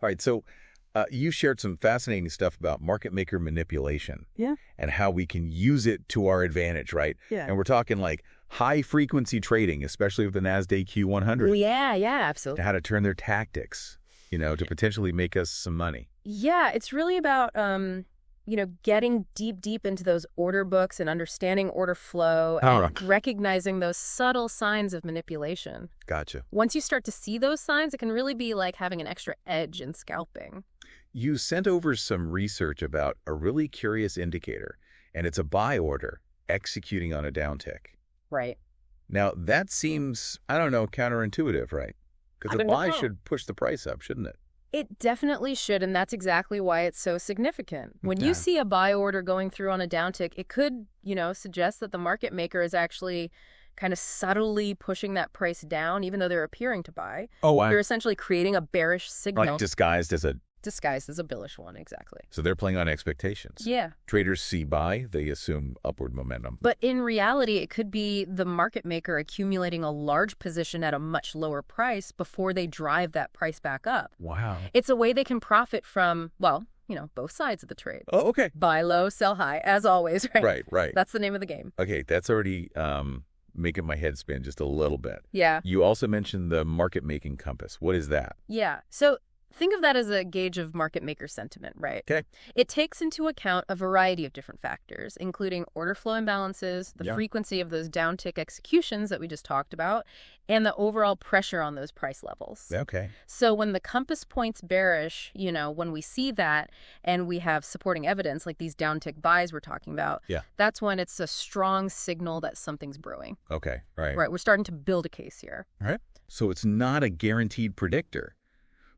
All right, so you shared some fascinating stuff about market maker manipulation. Yeah. And how we can use it to our advantage, right? Yeah. And we're talking like high-frequency trading, especially with the NASDAQ Q100. Yeah, absolutely. How to turn their tactics, to potentially make us some money. Yeah, it's really about, getting deep into those order books and understanding order flow and recognizing those subtle signs of manipulation. Gotcha. Once you start to see those signs, it can really be like having an extra edge in scalping. You sent over some research about a really curious indicator, and it's a buy order executing on a downtick. Right. Now, that seems, counterintuitive, right? Because the buy should push the price up, shouldn't it? It definitely should, and that's exactly why it's so significant. When you see a buy order going through on a downtick, it could, suggest that the market maker is actually kind of subtly pushing that price down, even though they're appearing to buy. Oh, wow. They're essentially creating a bearish signal. Like disguised as a bullish one, exactly. So they're playing on expectations. Yeah. Traders see buy, they assume upward momentum. But in reality, it could be the market maker accumulating a large position at a much lower price before they drive that price back up. Wow. It's a way they can profit from, both sides of the trade. Oh, okay. Buy low, sell high, as always, right? Right. That's the name of the game. Okay, that's already making my head spin just a little bit. Yeah. You also mentioned the market making compass. What is that? Yeah. So think of that as a gauge of market maker sentiment, right? Okay. It takes into account a variety of different factors, including order flow imbalances, the frequency of those downtick executions that we just talked about, and the overall pressure on those price levels. Okay. So when the compass points bearish, when we see that and we have supporting evidence like these downtick buys we're talking about, that's when it's a strong signal that something's brewing. Okay, right. Right, we're starting to build a case here. All right. So it's not a guaranteed predictor,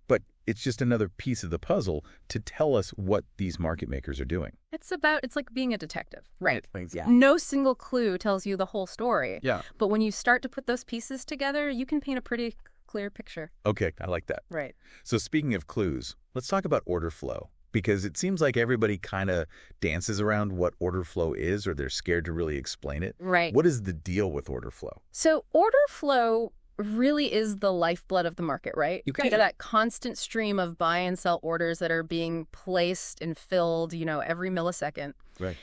but it's just another piece of the puzzle to tell us what these market makers are doing. It's like being a detective, right? Yeah. No single clue tells you the whole story. Yeah. But when you start to put those pieces together, you can paint a pretty clear picture. Okay, I like that. Right. So speaking of clues, let's talk about order flow, because it seems like everybody kind of dances around what order flow is, or they're scared to really explain it. Right. What is the deal with order flow? So order flow really is the lifeblood of the market, right? You get that constant stream of buy and sell orders that are being placed and filled, every millisecond. Right.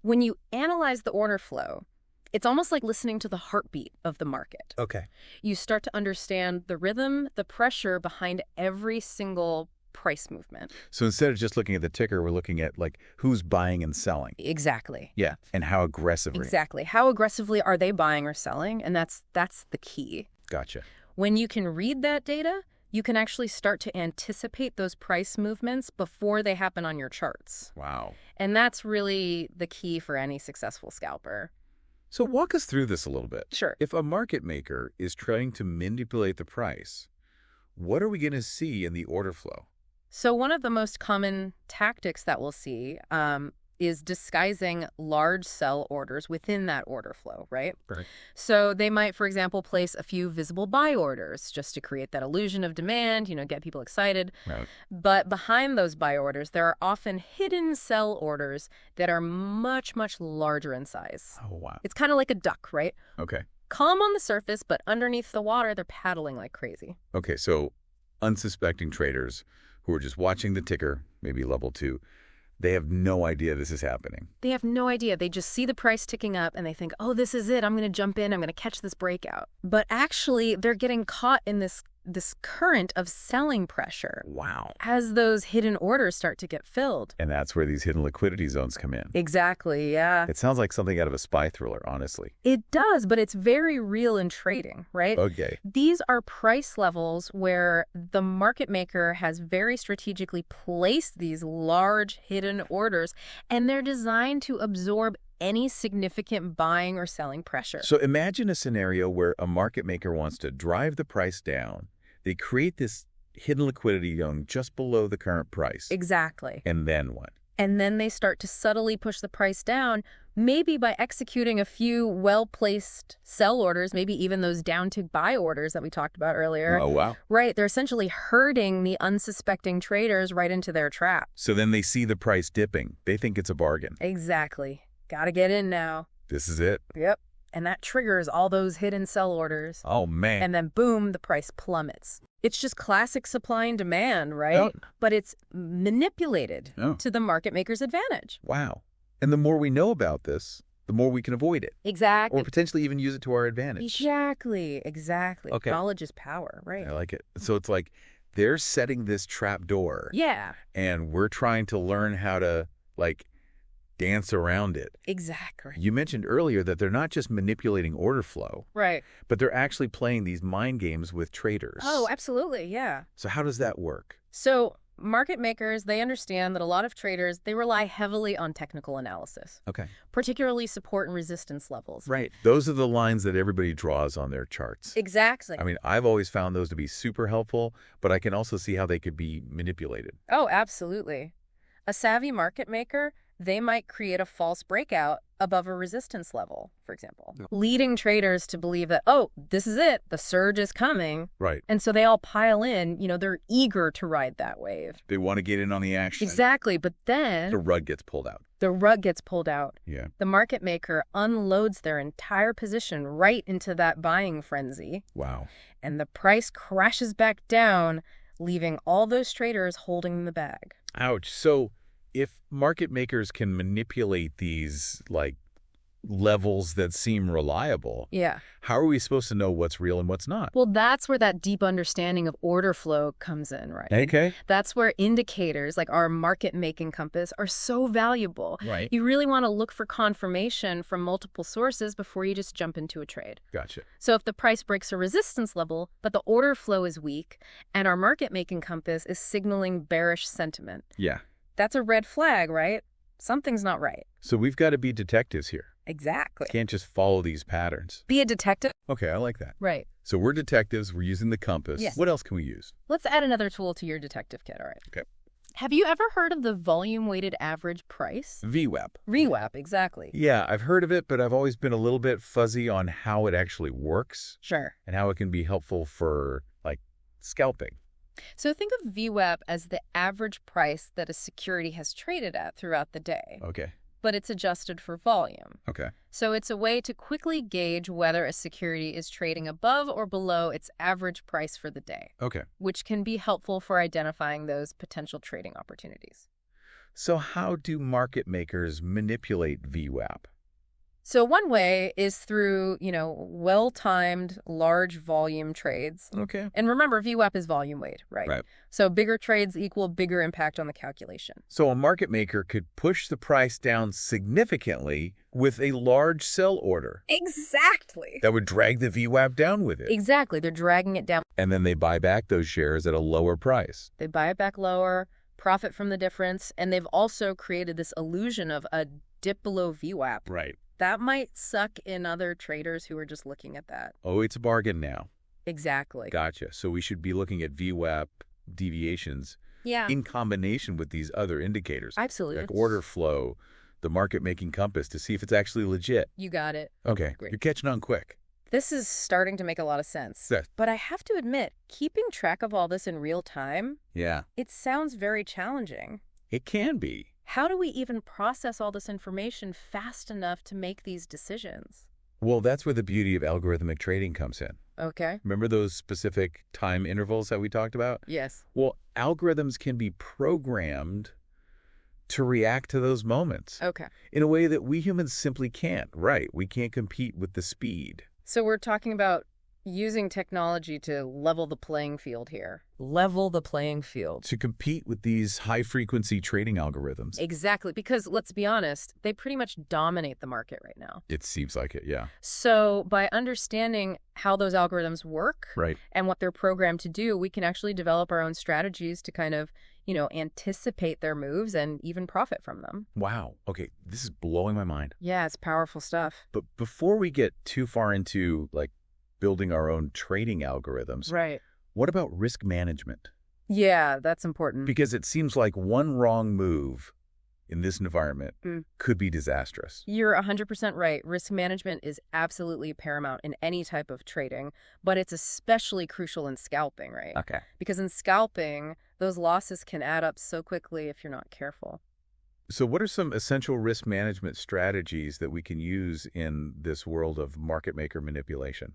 When you analyze the order flow, it's almost like listening to the heartbeat of the market. Okay. You start to understand the rhythm, the pressure behind every single price movement. So instead of just looking at the ticker, we're looking at who's buying and selling. Exactly. Yeah, and how aggressively. Exactly. How aggressively are they buying or selling? And that's the key. Gotcha. When you can read that data, you can actually start to anticipate those price movements before they happen on your charts. Wow. And that's really the key for any successful scalper. So walk us through this a little bit. Sure. If a market maker is trying to manipulate the price, what are we going to see in the order flow? So one of the most common tactics that we'll see is disguising large sell orders within that order flow, right? Right. So they might, for example, place a few visible buy orders just to create that illusion of demand, get people excited. Right. But behind those buy orders, there are often hidden sell orders that are much, much larger in size. Oh, wow. It's kind of like a duck, right? Okay. Calm on the surface, but underneath the water, they're paddling like crazy. Okay, so unsuspecting traders who are just watching the ticker, maybe level 2, they have no idea this is happening. They have no idea. They just see the price ticking up and they think, oh, this is it. I'm going to jump in. I'm going to catch this breakout. But actually, they're getting caught in this current of selling pressure. Wow. As those hidden orders start to get filled. And that's where these hidden liquidity zones come in. Exactly, yeah. It sounds like something out of a spy thriller, honestly. It does, but it's very real in trading, right? Okay. These are price levels where the market maker has very strategically placed these large hidden orders, and they're designed to absorb any significant buying or selling pressure. So imagine a scenario where a market maker wants to drive the price down. They create this hidden liquidity zone just below the current price. Exactly. And then what? And then they start to subtly push the price down, maybe by executing a few well-placed sell orders, maybe even those downtick buy orders that we talked about earlier. Oh, wow. Right. They're essentially herding the unsuspecting traders right into their trap. So then they see the price dipping. They think it's a bargain. Exactly. Gotta get in now. This is it. Yep. And that triggers all those hidden sell orders. Oh, man. And then boom, the price plummets. It's just classic supply and demand, right? Oh. But it's manipulated to the market maker's advantage. Wow. And the more we know about this, the more we can avoid it. Exactly. Or potentially even use it to our advantage. Exactly. Okay. Knowledge is power, right? I like it. So it's like they're setting this trap door. Yeah. And we're trying to learn how to, like, dance around it. Exactly. You mentioned earlier that they're not just manipulating order flow. Right. But they're actually playing these mind games with traders. Oh, absolutely. Yeah. So how does that work? So market makers, they understand that a lot of traders, they rely heavily on technical analysis. Okay. Particularly support and resistance levels. Right. Those are the lines that everybody draws on their charts. Exactly. I mean, I've always found those to be super helpful, but I can also see how they could be manipulated. Oh, absolutely. A savvy market maker, they might create a false breakout above a resistance level, for example, leading traders to believe that, oh, this is it, the surge is coming. Right. And so they all pile in, they're eager to ride that wave. They want to get in on the action. Exactly, but then The rug gets pulled out. the rug gets pulled out. Yeah. The market maker unloads their entire position right into that buying frenzy, Wow. and the price crashes back down, leaving all those traders holding the bag. Ouch. So if market makers can manipulate these, like, levels that seem reliable, Yeah. how are we supposed to know what's real and what's not? Well, that's where that deep understanding of order flow comes in, right? Okay. That's where indicators like our market-making compass are so valuable. Right. You really want to look for confirmation from multiple sources before you just jump into a trade. Gotcha. So if the price breaks a resistance level, but the order flow is weak, and our market-making compass is signaling bearish sentiment, Yeah. that's a red flag, right? Something's not right. So we've got to be detectives here. Exactly. Can't just follow these patterns. Be a detective. Okay, I like that. Right. So we're detectives. We're using the compass. Yes. What else can we use? Let's add another tool to your detective kit, all right? Okay. Have you ever heard of the volume-weighted average price? VWAP. VWAP, exactly. Yeah, I've heard of it, but I've always been a little bit fuzzy on how it actually works Sure. and how it can be helpful for, like, scalping. So think of VWAP as the average price that a security has traded at throughout the day, Okay. but it's adjusted for volume. Okay. So it's a way to quickly gauge whether a security is trading above or below its average price for the day, Okay. which can be helpful for identifying those potential trading opportunities. So how do market makers manipulate VWAP? So one way is through, well-timed large volume trades. Okay. And remember, VWAP is volume weight, right? Right. So bigger trades equal bigger impact on the calculation. So a market maker could push the price down significantly with a large sell order. Exactly. That would drag the VWAP down with it. Exactly. They're dragging it down. And then they buy back those shares at a lower price. They buy it back lower, profit from the difference, and they've also created this illusion of a dip below VWAP. Right. That might suck in other traders who are just looking at that. Oh, it's a bargain now. Exactly. Gotcha. So we should be looking at VWAP deviations Yeah. in combination with these other indicators. Absolutely. Like order flow, the market-making compass, to see if it's actually legit. You got it. Okay. Great. You're catching on quick. This is starting to make a lot of sense. Yes. But I have to admit, keeping track of all this in real time, Yeah. it sounds very challenging. It can be. How do we even process all this information fast enough to make these decisions? Well, that's where the beauty of algorithmic trading comes in. Okay. Remember those specific time intervals that we talked about? Yes. Well, algorithms can be programmed to react to those moments Okay. in a way that we humans simply can't. Right. We can't compete with the speed. So we're talking about using technology to level the playing field here. Level the playing field. To compete with these high-frequency trading algorithms. Exactly. Because let's be honest, they pretty much dominate the market right now. It seems like it, yeah. So by understanding how those algorithms work Right. and what they're programmed to do, we can actually develop our own strategies to kind of, anticipate their moves and even profit from them. Wow. Okay, this is blowing my mind. Yeah, it's powerful stuff. But before we get too far into, like, building our own trading algorithms, Right. what about risk management? Yeah, that's important. Because it seems like one wrong move in this environment Mm. could be disastrous. You're 100% right. Risk management is absolutely paramount in any type of trading, but it's especially crucial in scalping, right? Okay. Because in scalping, those losses can add up so quickly if you're not careful. So what are some essential risk management strategies that we can use in this world of market maker manipulation?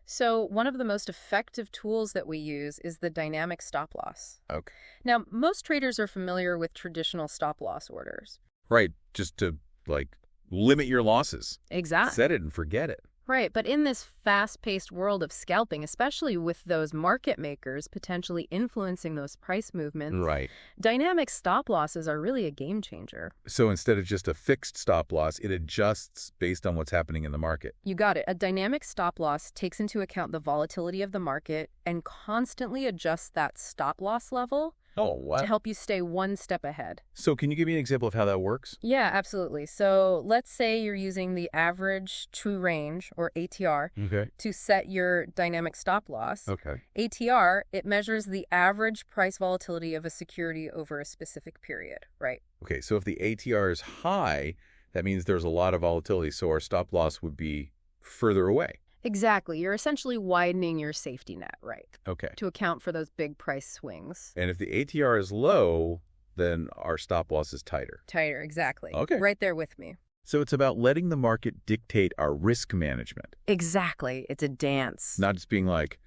So one of the most effective tools that we use is the dynamic stop loss. Okay. Now, most traders are familiar with traditional stop loss orders. Right. Just to, like, limit your losses. Exactly. Set it and forget it. Right, but in this fast-paced world of scalping, especially with those market makers potentially influencing those price movements, Right. dynamic stop losses are really a game changer. So instead of just a fixed stop loss, it adjusts based on what's happening in the market. You got it. A dynamic stop loss takes into account the volatility of the market and constantly adjusts that stop loss level Oh, to what? help you stay one step ahead. So can you give me an example of how that works? Yeah, absolutely. So let's say you're using the average true range, or ATR, Okay. to set your dynamic stop loss. Okay. ATR, it measures the average price volatility of a security over a specific period, right? Okay, so if the ATR is high, that means there's a lot of volatility, so our stop loss would be further away. Exactly. You're essentially widening your safety net, right, Okay. to account for those big price swings. And if the ATR is low, then our stop loss is tighter. Tighter, exactly. Okay. Right there with me. So it's about letting the market dictate our risk management, Exactly. It's a dance. not just being like,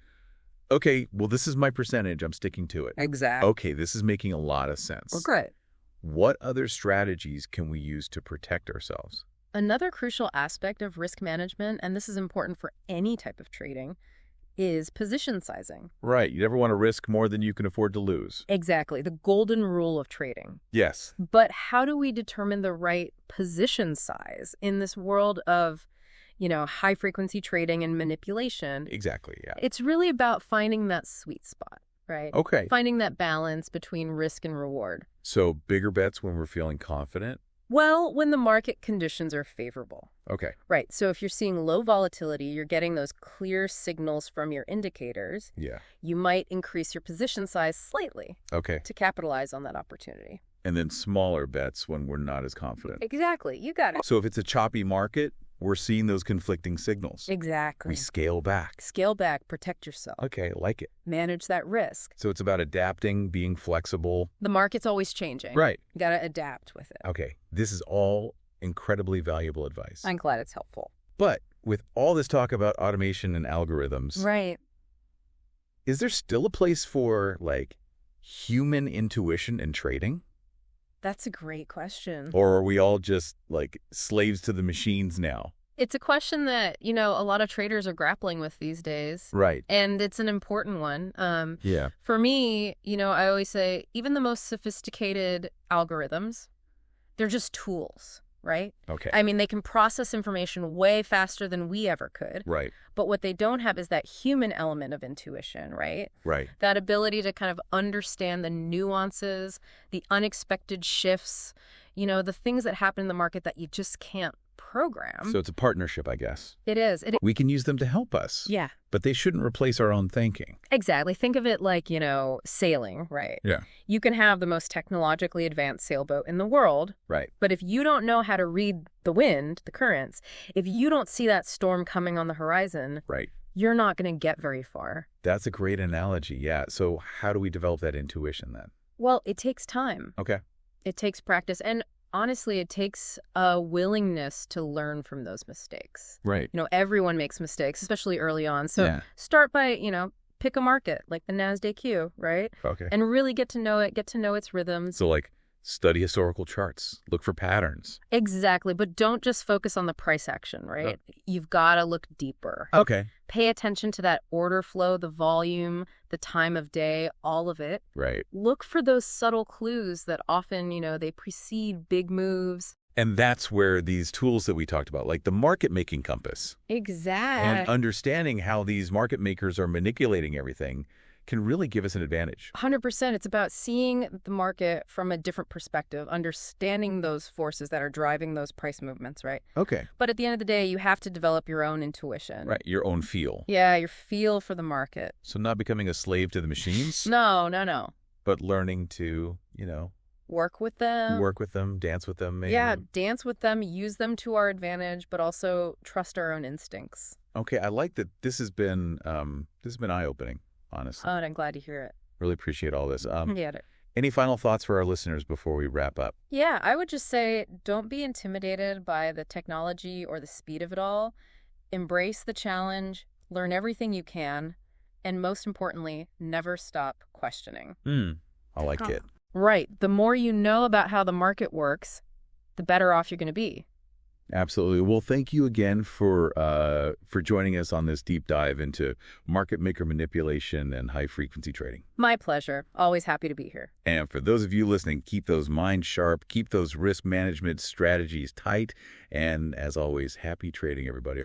okay, well, this is my percentage, I'm sticking to it. Exactly. Okay, this is making a lot of sense. Well, great. What other strategies can we use to protect ourselves? Another crucial aspect of risk management, and this is important for any type of trading, is position sizing. Right, you never want to risk more than you can afford to lose. Exactly. The golden rule of trading. Yes. But how do we determine the right position size in this world of, high frequency trading and manipulation? Exactly, yeah. It's really about finding that sweet spot, right? Okay. Finding that balance between risk and reward. So bigger bets when we're feeling confident? Well, when the market conditions are favorable. Okay. Right. So if you're seeing low volatility, you're getting those clear signals from your indicators. Yeah. You might increase your position size slightly Okay. to capitalize on that opportunity. And then smaller bets when we're not as confident. Exactly. You got it. So if it's a choppy market, we're seeing those conflicting signals. Exactly. We scale back. Scale back, protect yourself. Okay, like it. Manage that risk. So it's about adapting, being flexible. The market's always changing. Right. You got to adapt with it. Okay, this is all incredibly valuable advice. I'm glad it's helpful. But with all this talk about automation and algorithms, Right. is there still a place for, like, human intuition in trading? That's a great question. Or are we all just, like, slaves to the machines now? It's a question that, a lot of traders are grappling with these days. Right. And it's an important one. Yeah. For me, I always say even the most sophisticated algorithms, they're just tools, right? Okay. I mean, they can process information way faster than we ever could. Right. But what they don't have is that human element of intuition, right? Right. That ability to kind of understand the nuances, the unexpected shifts, the things that happen in the market that you just can't program. So it's a partnership, I guess. It is. We can use them to help us. Yeah, But they shouldn't replace our own thinking. exactly. Think of it like, sailing, right? Yeah. You can have the most technologically advanced sailboat in the world, Right. but if you don't know how to read the wind, the currents, if you don't see that storm coming on the horizon, Right. you're not going to get very far. That's a great analogy, yeah. So how do we develop that intuition then? Well, it takes time. Okay. It takes practice. And honestly, it takes a willingness to learn from those mistakes. Right. Everyone makes mistakes, especially early on. So Yeah. start by, pick a market like the NASDAQ, right? Okay. And really get to know it, get to know its rhythms. So, like, study historical charts, look for patterns. Exactly. But don't just focus on the price action, right? You've got to look deeper. Okay. Pay attention to that order flow, the volume, the time of day, all of it. Right. Look for those subtle clues that often, they precede big moves. And that's where these tools that we talked about, like the market making compass and Exactly. understanding how these market makers are manipulating everything can really give us an advantage. 100%. It's about seeing the market from a different perspective, understanding those forces that are driving those price movements, right? Okay. But at the end of the day, you have to develop your own intuition. Right. Your own feel. Yeah, your feel for the market. So not becoming a slave to the machines, No. but learning to, Work with them. work with them, dance with them, maybe. Yeah, dance with them, use them to our advantage, but also trust our own instincts. Okay. I like that this has been eye-opening, honestly. Oh, and I'm glad to hear it. Really appreciate all this. Yeah. Any final thoughts for our listeners before we wrap up? Yeah, I would just say don't be intimidated by the technology or the speed of it all. Embrace the challenge, learn everything you can, and most importantly, never stop questioning. I like it. Right. The more you know about how the market works, the better off you're going to be. Absolutely. Well, thank you again for joining us on this deep dive into market maker manipulation and high-frequency trading. My pleasure. Always happy to be here. And for those of you listening, keep those minds sharp, keep those risk management strategies tight, and as always, happy trading, everybody.